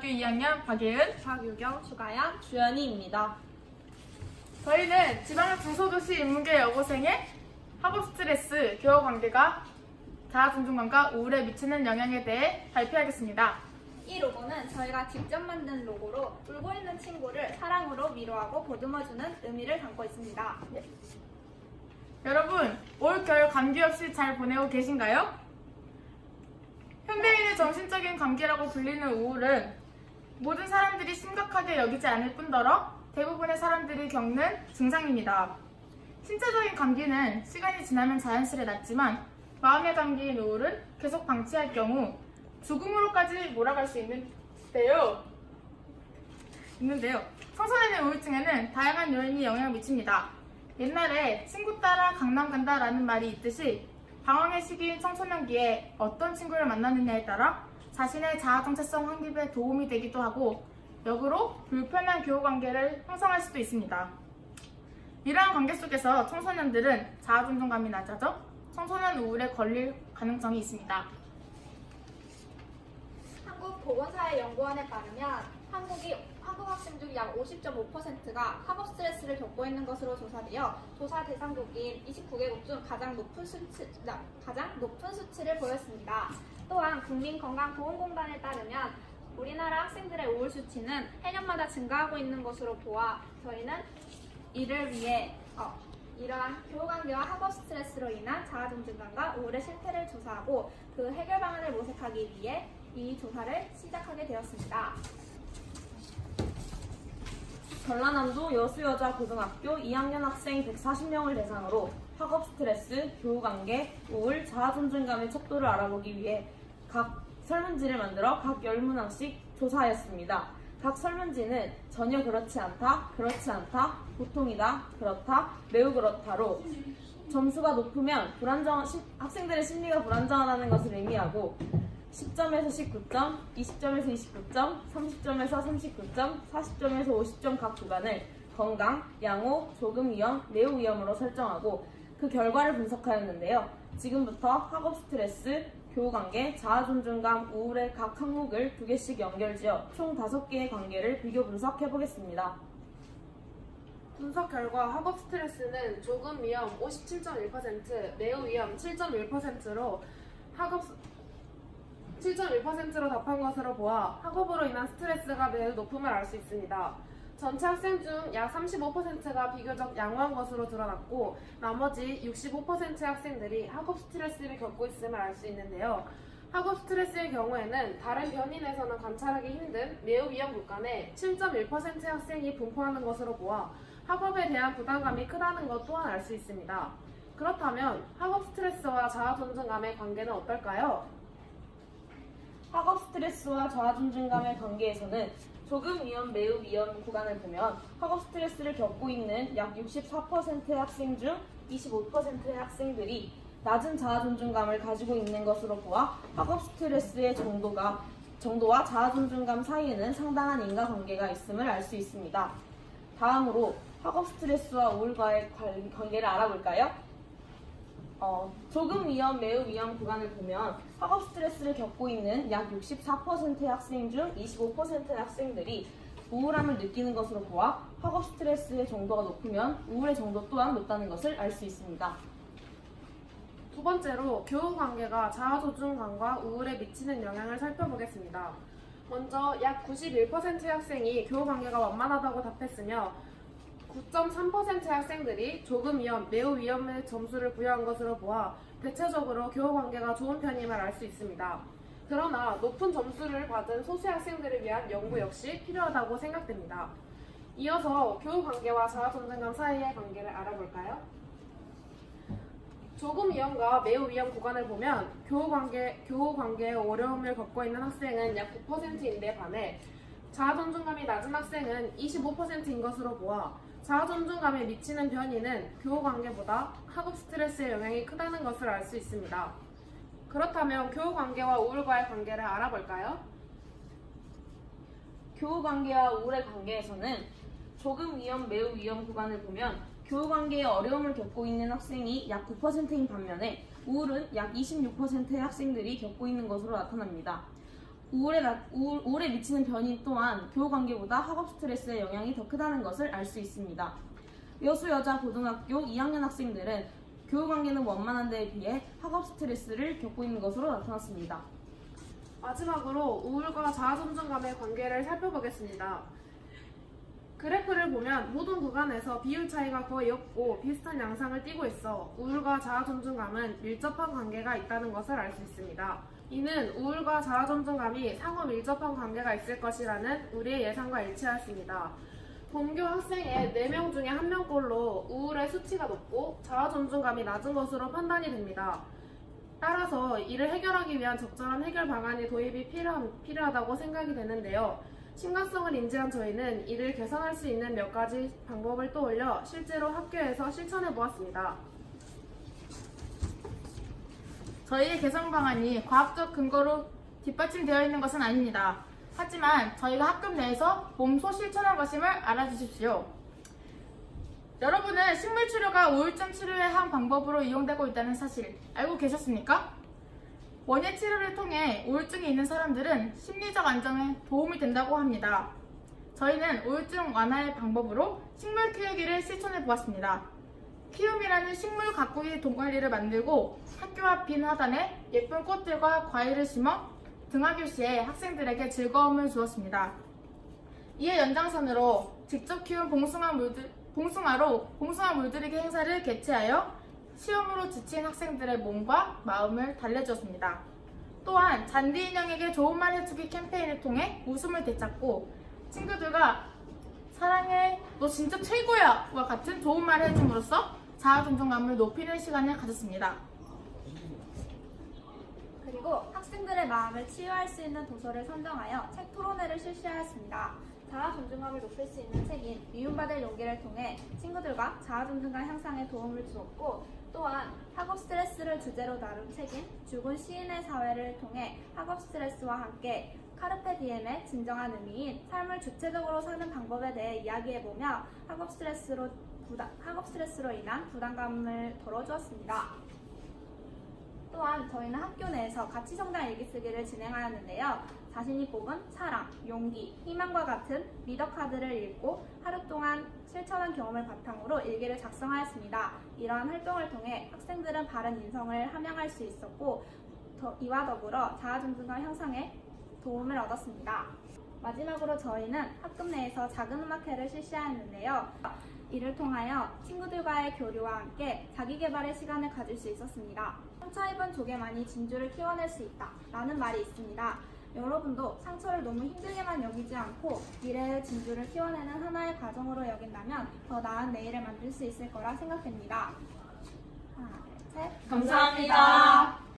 고등학교 2학년 박예은, 박유경, 주가연, 주연이입니다. 저희는 지방 중소도시 인문계 여고생의 학업 스트레스, 교우 관계가 자아 존중감과 우울에 미치는 영향에 대해 발표하겠습니다. 이 로고는 저희가 직접 만든 로고로 울고 있는 친구를 사랑으로 위로하고 보듬어주는 의미를 담고 있습니다. 여러분, 올 겨울 감기 없이 잘 보내고 계신가요? 현대인의 정신적인 감기라고 불리는 우울은 모든 사람들이 심각하게 여기지 않을 뿐더러 대부분의 사람들이 겪는 증상입니다. 신체적인 감기는 시간이 지나면 자연스레 낫지만 마음의 감기인 우울은 계속 방치할 경우 죽음으로까지 몰아갈 수 있는데요. 청소년의 우울증에는 다양한 요인이 영향을 미칩니다. 옛날에 친구 따라 강남 간다라는 말이 있듯이 방황의 시기인 청소년기에 어떤 친구를 만나느냐에 따라 자신의 자아 정체성 확립에 도움이 되기도 하고 역으로 불편한 교우 관계를 형성할 수도 있습니다. 이러한 관계 속에서 청소년들은 자아 존중감이 낮아져 청소년 우울에 걸릴 가능성이 있습니다. 한국보건사회연구원에 따르면 한국 학생 중 약 50.5%가 학업 스트레스를 겪고 있는 것으로 조사되어 조사 대상국인 29개국 중 가장 높은 수치를 보였습니다. 또한 국민건강보험공단에 따르면 우리나라 학생들의 우울 수치는 해년마다 증가하고 있는 것으로 보아 저희는 이를 위해 이러한 교우관계와 학업 스트레스로 인한 자아 존중감과 우울의 실태를 조사하고 그 해결 방안을 모색하기 위해 이 조사를 시작하게 되었습니다. 전라남도 여수여자고등학교 2학년 학생 140명을 대상으로 학업 스트레스, 교우관계, 우울, 자아 존중감의 척도를 알아보기 위해 각 설문지를 만들어 각 10문항씩 조사하였습니다. 각 설문지는 전혀 그렇지 않다, 그렇지 않다, 보통이다, 그렇다, 매우 그렇다로 점수가 높으면 학생들의 심리가 불안정하다는 것을 의미하고 10점에서 19점, 20점에서 29점, 30점에서 39점, 40점에서 50점 각 구간을 건강, 양호, 조금 위험, 매우 위험으로 설정하고 그 결과를 분석하였는데요. 지금부터 학업 스트레스, 교우관계, 자아 존중감, 우울의 각 항목을 2개씩 연결지어 총 5개의 관계를 비교 분석해 보겠습니다. 분석 결과 학업 스트레스는 조금 위험 57.1%, 매우 위험 7.1%로 7.1%로 답한 것으로 보아 학업으로 인한 스트레스가 매우 높음을 알 수 있습니다. 전체 학생 중 약 35%가 비교적 양호한 것으로 드러났고 나머지 65%의 학생들이 학업 스트레스를 겪고 있음을 알 수 있는데요. 학업 스트레스의 경우에는 다른 변인에서는 관찰하기 힘든 매우 위험 구간에 7.1%의 학생이 분포하는 것으로 보아 학업에 대한 부담감이 크다는 것 또한 알 수 있습니다. 그렇다면 학업 스트레스와 자아 존중감의 관계는 어떨까요? 학업 스트레스와 자아 존중감의 관계에서는 조금 위험, 매우 위험 구간을 보면 학업 스트레스를 겪고 있는 약 64%의 학생 중 25%의 학생들이 낮은 자아 존중감을 가지고 있는 것으로 보아 학업 스트레스의 정도와 자아 존중감 사이에는 상당한 인과관계가 있음을 알 수 있습니다. 다음으로 학업 스트레스와 우울과의 관계를 알아볼까요? 조금 위험, 매우 위험 구간을 보면 학업 스트레스를 겪고 있는 약 64%의 학생 중 25%의 학생들이 우울함을 느끼는 것으로 보아 학업 스트레스의 정도가 높으면 우울의 정도 또한 높다는 것을 알 수 있습니다. 두 번째로 교우 관계가 자아 존중감과 우울에 미치는 영향을 살펴보겠습니다. 먼저 약 91%의 학생이 교우 관계가 완만하다고 답했으며 9.3%의 학생들이 조금 위험, 매우 위험의 점수를 부여한 것으로 보아 대체적으로 교우 관계가 좋은 편임을 알 수 있습니다. 그러나 높은 점수를 받은 소수의 학생들을 위한 연구 역시 필요하다고 생각됩니다. 이어서 교우 관계와 자아 존중감 사이의 관계를 알아볼까요? 조금 위험과 매우 위험 구간을 보면 교우 관계에 어려움을 겪고 있는 학생은 약 9%인데 반해 자아 존중감이 낮은 학생은 25%인 것으로 보아 자아 존중감에 미치는 변이는 교우 관계보다 학업 스트레스의 영향이 크다는 것을 알 수 있습니다. 그렇다면 교우 관계와 우울과의 관계를 알아볼까요? 교우 관계와 우울의 관계에서는 조금 위험, 매우 위험 구간을 보면 교우 관계에 어려움을 겪고 있는 학생이 약 9%인 반면에 우울은 약 26%의 학생들이 겪고 있는 것으로 나타납니다. 우울에 미치는 변인 또한 교우 관계보다 학업 스트레스의 영향이 더 크다는 것을 알 수 있습니다. 여수 여자 고등학교 2학년 학생들은 교우 관계는 원만한 데에 비해 학업 스트레스를 겪고 있는 것으로 나타났습니다. 마지막으로 우울과 자아존중감의 관계를 살펴보겠습니다. 그래프를 보면 모든 구간에서 비율 차이가 거의 없고 비슷한 양상을 띠고 있어 우울과 자아존중감은 밀접한 관계가 있다는 것을 알 수 있습니다. 이는 우울과 자아존중감이 상호 밀접한 관계가 있을 것이라는 우리의 예상과 일치하였습니다. 본교 학생의 4명 중에 1명꼴로 우울의 수치가 높고 자아존중감이 낮은 것으로 판단이 됩니다. 따라서 이를 해결하기 위한 적절한 해결 방안의 도입이 필요하다고 생각이 되는데요. 심각성을 인지한 저희는 이를 개선할 수 있는 몇 가지 방법을 떠올려 실제로 학교에서 실천해 보았습니다. 저희의 개선 방안이 과학적 근거로 뒷받침되어 있는 것은 아닙니다. 하지만 저희가 학급 내에서 몸소 실천한 것임을 알아주십시오. 여러분은 식물 치료가 우울증 치료의 한 방법으로 이용되고 있다는 사실 알고 계셨습니까? 원예 치료를 통해 우울증이 있는 사람들은 심리적 안정에 도움이 된다고 합니다. 저희는 우울증 완화의 방법으로 식물 키우기를 실천해 보았습니다. 키움이라는 식물 가꾸기 동아리를 만들고 학교 앞 빈 화단에 예쁜 꽃들과 과일을 심어 등하교 시에 학생들에게 즐거움을 주었습니다. 이에 연장선으로 직접 키운 봉숭아로 봉숭아 물들이기 행사를 개최하여 시험으로 지친 학생들의 몸과 마음을 달래주었습니다. 또한 잔디 인형에게 좋은 말 해주기 캠페인을 통해 웃음을 되찾고 친구들과 사랑해, 너 진짜 최고야! 와 같은 좋은 말을 해줌으로써 자아존중감을 높이는 시간을 가졌습니다. 그리고 학생들의 마음을 치유할 수 있는 도서를 선정하여 책 토론회를 실시하였습니다. 자아 존중감을 높일 수 있는 책인 미움받을 용기를 통해 친구들과 자아 존중감 향상에 도움을 주었고, 또한 학업 스트레스를 주제로 다룬 책인 죽은 시인의 사회를 통해 학업 스트레스와 함께 카르페 디엠의 진정한 의미인 삶을 주체적으로 사는 방법에 대해 이야기해보며 학업 스트레스로 인한 부담감을 덜어주었습니다. 또한 저희는 학교 내에서 가치성장 일기쓰기를 진행하였는데요. 자신이 뽑은 사랑, 용기, 희망과 같은 리더 카드를 읽고 하루 동안 실천한 경험을 바탕으로 일기를 작성하였습니다. 이러한 활동을 통해 학생들은 바른 인성을 함양할 수 있었고 이와 더불어 자아존중감 형성에 도움을 얻었습니다. 마지막으로 저희는 학급 내에서 작은 음악회를 실시하였는데요. 이를 통하여 친구들과의 교류와 함께 자기개발의 시간을 가질 수 있었습니다. 상처 입은 조개만이 진주를 키워낼 수 있다 라는 말이 있습니다. 여러분도 상처를 너무 힘들게만 여기지 않고 미래의 진주를 키워내는 하나의 과정으로 여긴다면 더 나은 내일을 만들 수 있을 거라 생각됩니다. 하나, 둘, 셋. 감사합니다.